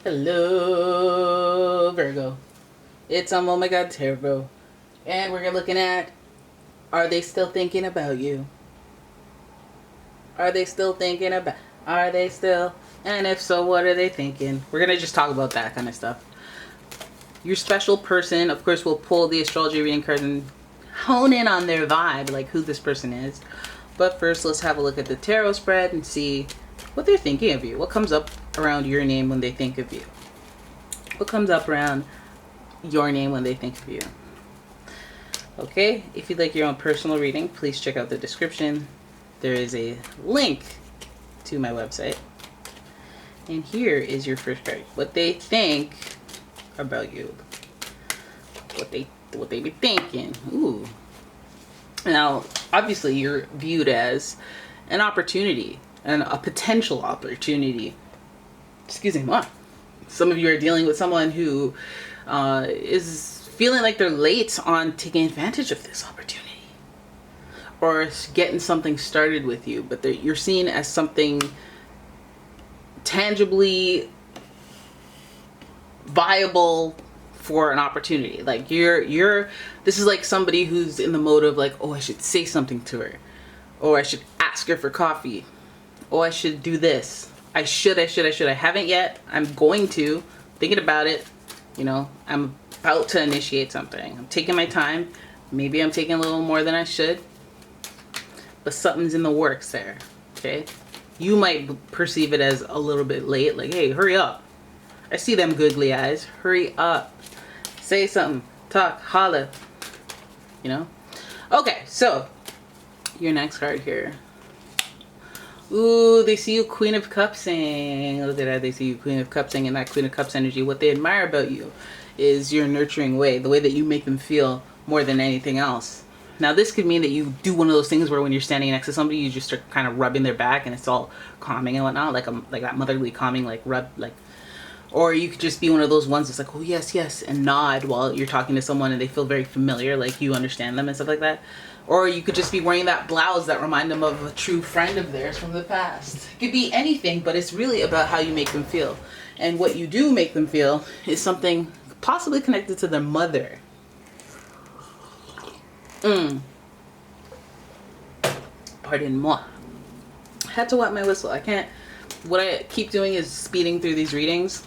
Hello, Virgo. It's Oh My God Tarot. And we're looking at, are they still thinking about you? Are they still thinking about, are they still? And if so, what are they thinking? We're going to just talk about that kind of stuff. Your special person, of course, will pull the astrology reading card and hone in on their vibe, like who this person is. But first, let's have a look at the tarot spread and see what they're thinking of you. What comes up around your name when they think of you? What comes up around your name when they think of you? Okay, if you'd like your own personal reading, please check out the description. There is a link to my website. And here is your first card. What they think about you. What they be thinking. Ooh. Now, obviously you're viewed as an opportunity, and a potential opportunity. Excuse me, what? Some of you are dealing with someone who is feeling like they're late on taking advantage of this opportunity or getting something started with you, but you're seen as something tangibly viable for an opportunity. Like this is like somebody who's in the mode of like, oh, I should say something to her, or I should ask her for coffee, or I should do this. I should. I haven't yet. I'm going to. Thinking about it. You know, I'm about to initiate something. I'm taking my time. Maybe I'm taking a little more than I should. But something's in the works there. Okay? You might perceive it as a little bit late. Like, hey, hurry up. I see them googly eyes. Hurry up. Say something. Talk. Holla. You know? Okay, so your next card here. Ooh, they see you Queen of Cupsing. Look at that. They see you Queen of Cupsing, and that Queen of Cups energy. What they admire about you is your nurturing way, the way that you make them feel more than anything else. Now, this could mean that you do one of those things where when you're standing next to somebody, you just start kind of rubbing their back, and it's all calming and whatnot, like that motherly calming, like rub, like. Or you could just be one of those ones that's like, oh yes, yes, and nod while you're talking to someone, and they feel very familiar, like you understand them and stuff like that. Or you could just be wearing that blouse that remind them of a true friend of theirs from the past. It could be anything, but it's really about how you make them feel. And what you do make them feel is something possibly connected to their mother. Pardon moi. I had to wet my whistle. I can't. What I keep doing is speeding through these readings.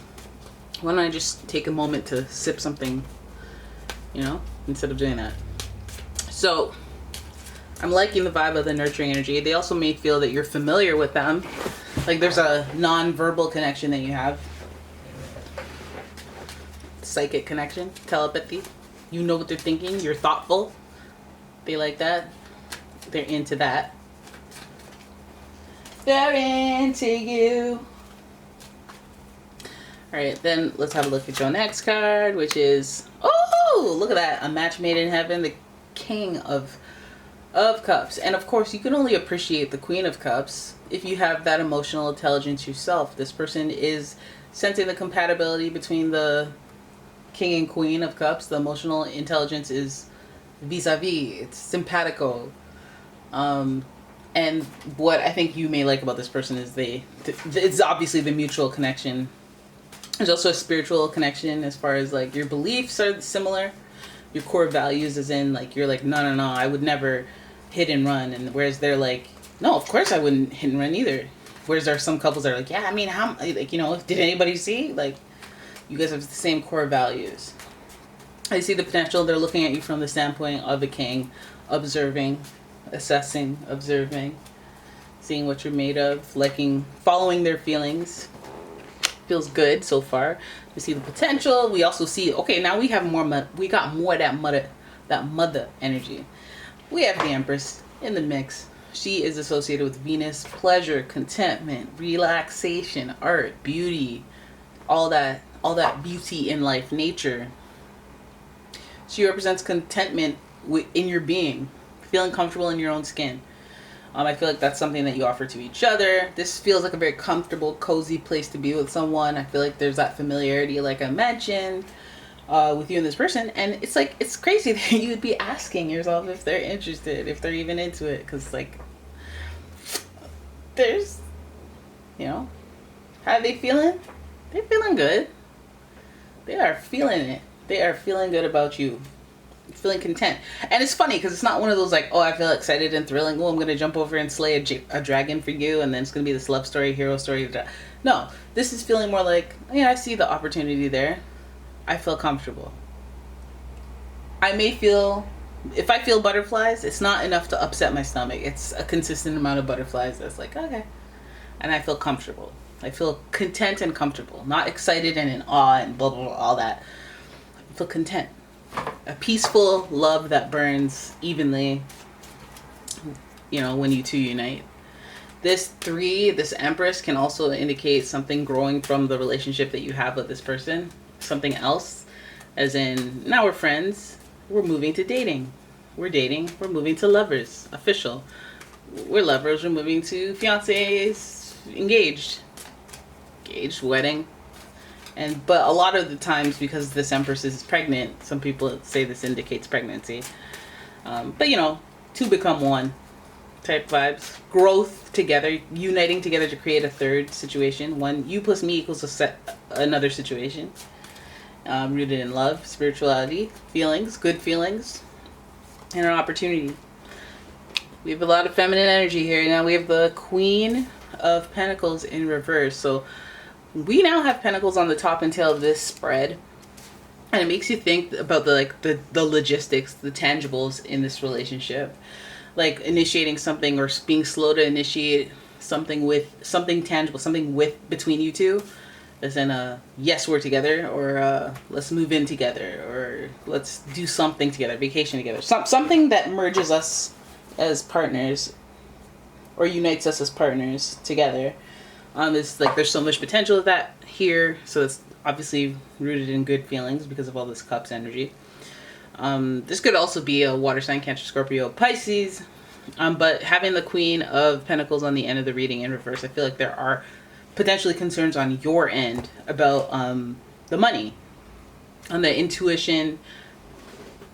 Why don't I just take a moment to sip something, you know, instead of doing that. So, I'm liking the vibe of the nurturing energy. They also may feel that you're familiar with them. Like there's a non-verbal connection that you have. Psychic connection, telepathy. You know what they're thinking. You're thoughtful. They like that. They're into that. They're into you. Alright, then let's have a look at your next card, which is, oh, look at that. A match made in heaven, the King of Cups. And of course, you can only appreciate the Queen of Cups if you have that emotional intelligence yourself. This person is sensing the compatibility between the King and Queen of Cups. The emotional intelligence is vis-a-vis. It's simpatico. And what I think you may like about this person is it's obviously the mutual connection. There's also a spiritual connection as far as like your beliefs are similar. Your core values is in like, you're like, no, I would never hit and run. And whereas they're like, no, of course I wouldn't hit and run either. Whereas there are some couples that are like, yeah, I mean, how, like, you know, did anybody see? Like, you guys have the same core values. I see the potential. They're looking at you from the standpoint of a king, observing, assessing, observing, seeing what you're made of, liking, following their feelings. Feels good so far. We see the potential. We also see, okay, now we have more, we got more of that mother energy. We have the Empress in the mix. She is associated with Venus, pleasure, contentment, relaxation, art, beauty, all that beauty in life, nature. She represents contentment in your being, feeling comfortable in your own skin. I feel like that's something that you offer to each other. This feels like a very comfortable, cozy place to be with someone. I feel like there's that familiarity, like I mentioned, with you and this person. And it's like, it's crazy that you would be asking yourself if they're interested, if they're even into it. Because, like, there's, you know, how are they feeling? They're feeling good. They are feeling it. They are feeling good about you. Feeling content. And it's funny because it's not one of those like, oh, I feel excited and thrilling. Oh, I'm going to jump over and slay a dragon for you. And then it's going to be this love story, hero story. No, this is feeling more like, yeah, I see the opportunity there. I feel comfortable. I may feel, if I feel butterflies, it's not enough to upset my stomach. It's a consistent amount of butterflies that's like, okay. And I feel comfortable. I feel content and comfortable. Not excited and in awe and blah, blah, blah, all that. I feel content. A peaceful love that burns evenly, when you two unite. This Empress, can also indicate something growing from the relationship that you have with this person. Something else. As in, now we're friends. We're moving to dating. We're dating. We're moving to lovers. Official. We're lovers. We're moving to fiancés. Engaged. Wedding. But a lot of the times, because this Empress is pregnant, some people say this indicates pregnancy. But two become one type vibes. Growth together, uniting together to create a third situation. One, you plus me equals another situation. Rooted in love, spirituality, feelings, good feelings, and an opportunity. We have a lot of feminine energy here. Now we have the Queen of Pentacles in reverse. So we now have Pentacles on the top and tail of this spread. And it makes you think about the logistics, the tangibles in this relationship. Like initiating something or being slow to initiate something tangible, between you two. As in yes, we're together, or let's move in together, or let's do something together, vacation together. Something that merges us as partners or unites us as partners together. It's like there's so much potential of that here, so it's obviously rooted in good feelings because of all this Cups energy. This could also be a water sign, Cancer, Scorpio, Pisces, but having the Queen of Pentacles on the end of the reading in reverse, I feel like there are potentially concerns on your end about the money, on the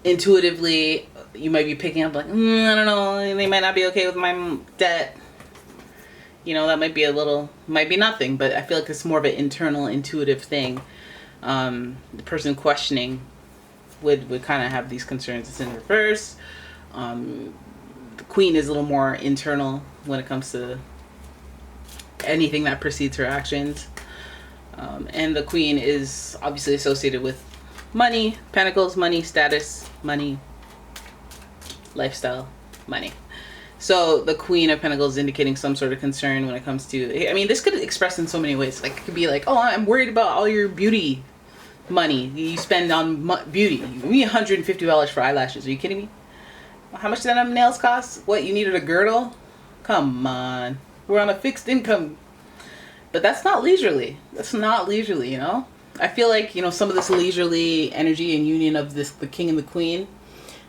intuitively you might be picking up like, I don't know, they might not be okay with my debt. That might be nothing, but I feel like it's more of an internal intuitive thing. The person questioning would kind of have these concerns. It's in reverse. The Queen is a little more internal when it comes to anything that precedes her actions. And the Queen is obviously associated with money, Pentacles, money, status, money, lifestyle, money. So the Queen of Pentacles indicating some sort of concern when it comes to, this could express in so many ways. Like, it could be like, oh, I'm worried about all your beauty money you spend on beauty. You give me $150 for eyelashes. Are you kidding me? How much did them nails cost? What, you needed a girdle? Come on. We're on a fixed income. But that's not leisurely. I feel like, some of this leisurely energy and union of the King and the Queen,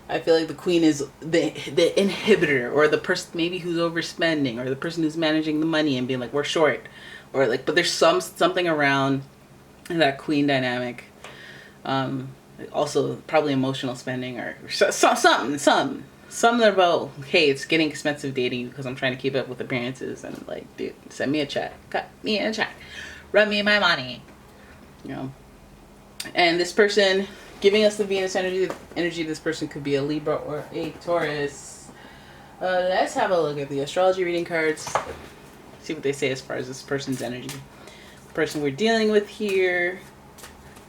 I feel like the Queen is the inhibitor, or the person maybe who's overspending, or the person who's managing the money and being like, we're short, or like, but there's something around that Queen dynamic. Also probably emotional spending, or something about, hey, it's getting expensive dating you because I'm trying to keep up with appearances, and like, dude, send me a check, cut me a check, run me my money, And this person giving us the Venus energy, this person could be a Libra or a Taurus. Let's have a look at the astrology reading cards. See what they say as far as this person's energy. The person we're dealing with here,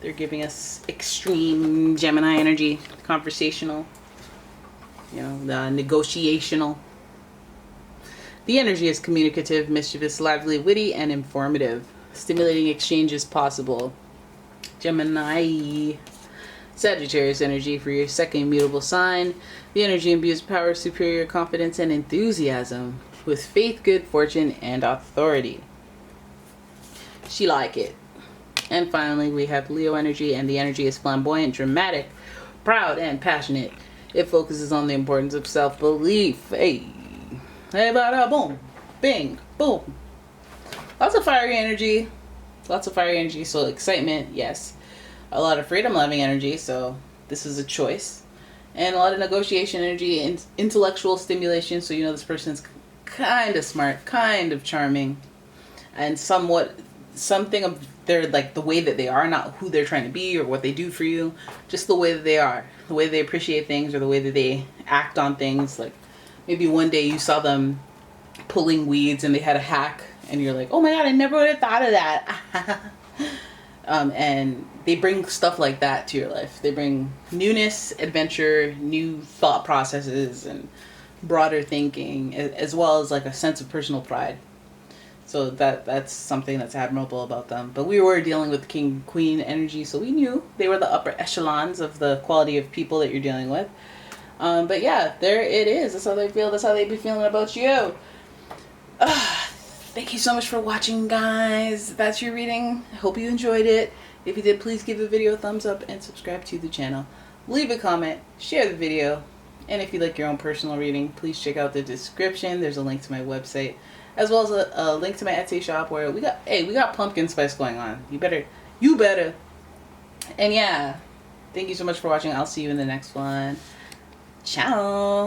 they're giving us extreme Gemini energy, conversational, the negotiational. The energy is communicative, mischievous, lively, witty, and informative. Stimulating exchanges possible. Gemini. Sagittarius energy for your second immutable sign. The energy imbues power, superior confidence, and enthusiasm with faith, good fortune, and authority. She like it. And finally, we have Leo energy, and the energy is flamboyant, dramatic, proud, and passionate. It focuses on the importance of self-belief. Hey, bada, boom, bing, boom. Lots of fiery energy. So excitement, yes. A lot of freedom-loving energy, so this is a choice. And a lot of negotiation energy and intellectual stimulation, so this person's kind of smart, kind of charming, and somewhat something of their, like, the way that they are, not who they're trying to be or what they do for you, just the way that they are, the way they appreciate things, or the way that they act on things. Like maybe one day you saw them pulling weeds and they had a hack and you're like, oh my god, I never would have thought of that. And they bring stuff like that to your life. They bring newness, adventure, new thought processes, and broader thinking, as well as like a sense of personal pride. So that's something that's admirable about them. But we were dealing with King Queen energy, so we knew they were the upper echelons of the quality of people that you're dealing with. But yeah, there it is. That's how they feel. That's how they be feeling about you. Thank you so much for watching, guys. That's your reading. I hope you enjoyed it. If you did, please give the video a thumbs up and subscribe to the channel. Leave a comment, share the video, and if you'd like your own personal reading, please check out the description. There's a link to my website, as well as a link to my Etsy shop where we got pumpkin spice going on. You better. And yeah, thank you so much for watching. I'll see you in the next one. Ciao.